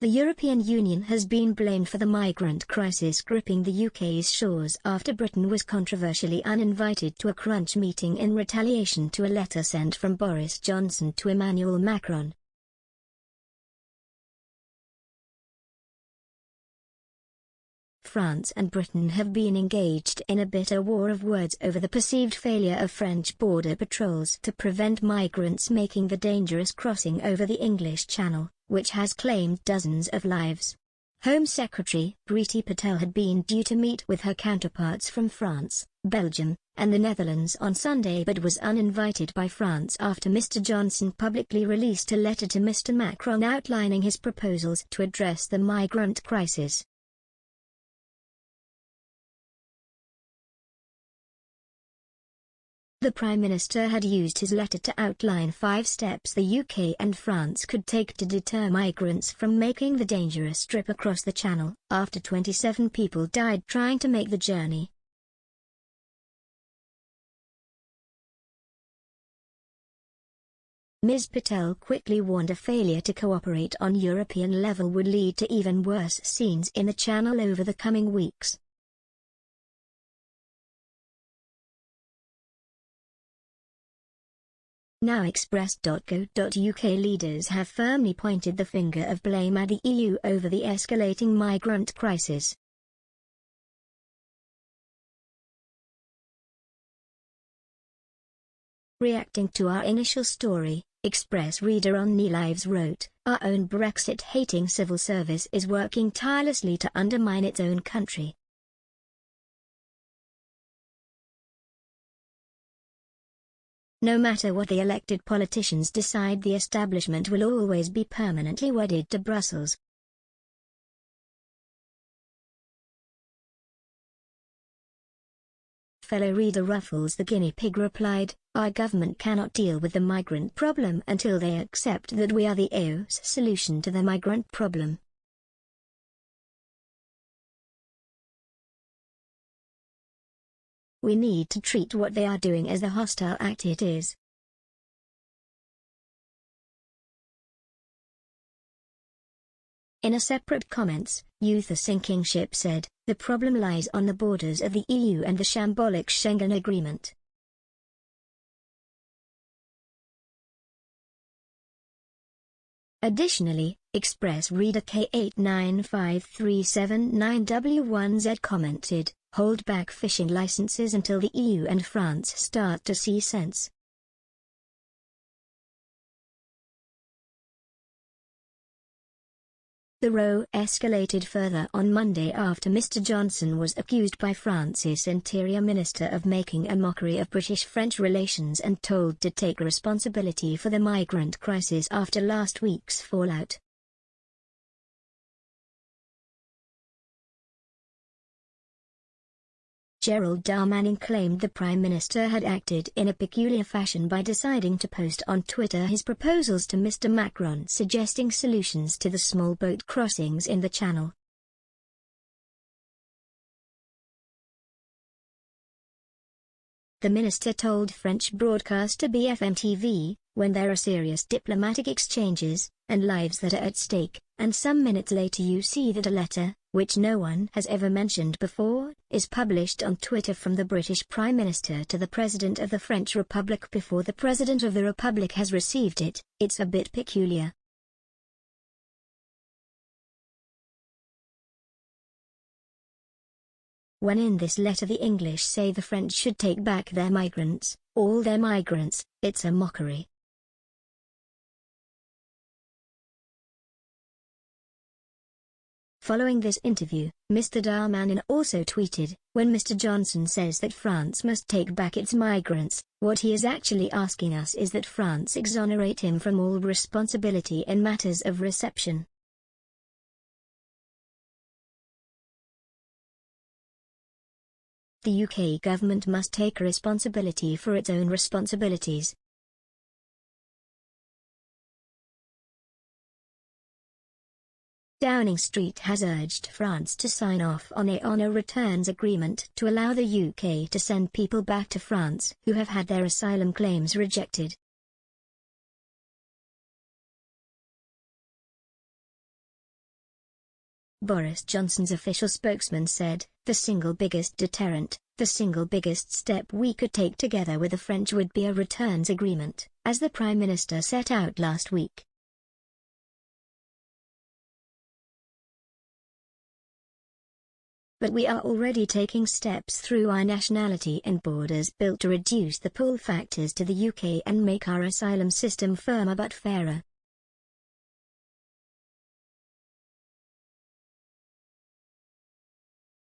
The European Union has been blamed for the migrant crisis gripping the UK's shores after Britain was controversially uninvited to a crunch meeting in retaliation to a letter sent from Boris Johnson to Emmanuel Macron. France and Britain have been engaged in a bitter war of words over the perceived failure of French border patrols to prevent migrants making the dangerous crossing over the English Channel, which has claimed dozens of lives. Home Secretary Priti Patel had been due to meet with her counterparts from France, Belgium, and the Netherlands on Sunday but was uninvited by France after Mr. Johnson publicly released a letter to Mr. Macron outlining his proposals to address the migrant crisis. The Prime Minister had used his letter to outline 5 steps the UK and France could take to deter migrants from making the dangerous trip across the Channel, after 27 people died trying to make the journey. Ms. Patel quickly warned a failure to cooperate on European level would lead to even worse scenes in the Channel over the coming weeks. Now Express.co.uk leaders have firmly pointed the finger of blame at the EU over the escalating migrant crisis. Reacting to our initial story, Express reader Onni Lives wrote, "Our own Brexit-hating civil service is working tirelessly to undermine its own country. No matter what the elected politicians decide, the establishment will always be permanently wedded to Brussels." Fellow reader Ruffles the Guinea Pig replied, "Our government cannot deal with the migrant problem until they accept that we are the EU's solution to the migrant problem." We need to treat what they are doing as the hostile act it is. In a separate comments, Youth a Sinking Ship said, "The problem lies on the borders of the EU and the shambolic Schengen Agreement." Additionally, Express reader K895379W1Z commented, "Hold back fishing licenses until the EU and France start to see sense." The row escalated further on Monday after Mr. Johnson was accused by France's Interior Minister of making a mockery of British-French relations and told to take responsibility for the migrant crisis after last week's fallout. Gerald Darmanin claimed the Prime Minister had acted in a peculiar fashion by deciding to post on Twitter his proposals to Mr. Macron suggesting solutions to the small boat crossings in the Channel. The minister told French broadcaster BFM TV, "When there are serious diplomatic exchanges, and lives that are at stake, and some minutes later you see that a letter, which no one has ever mentioned before, is published on Twitter from the British Prime Minister to the President of the French Republic before the President of the Republic has received it, it's a bit peculiar." When in this letter the English say the French should take back their migrants, all their migrants, it's a mockery. Following this interview, Mr. Darmanin also tweeted, "When Mr. Johnson says that France must take back its migrants, what he is actually asking us is that France exonerate him from all responsibility in matters of reception." The UK government must take responsibility for its own responsibilities. Downing Street has urged France to sign off on a honour returns agreement to allow the UK to send people back to France who have had their asylum claims rejected. Boris Johnson's official spokesman said, "The single biggest deterrent, the single biggest step we could take together with the French would be a returns agreement, as the Prime Minister set out last week." But we are already taking steps through our Nationality and Borders Bill to reduce the pull factors to the UK and make our asylum system firmer but fairer.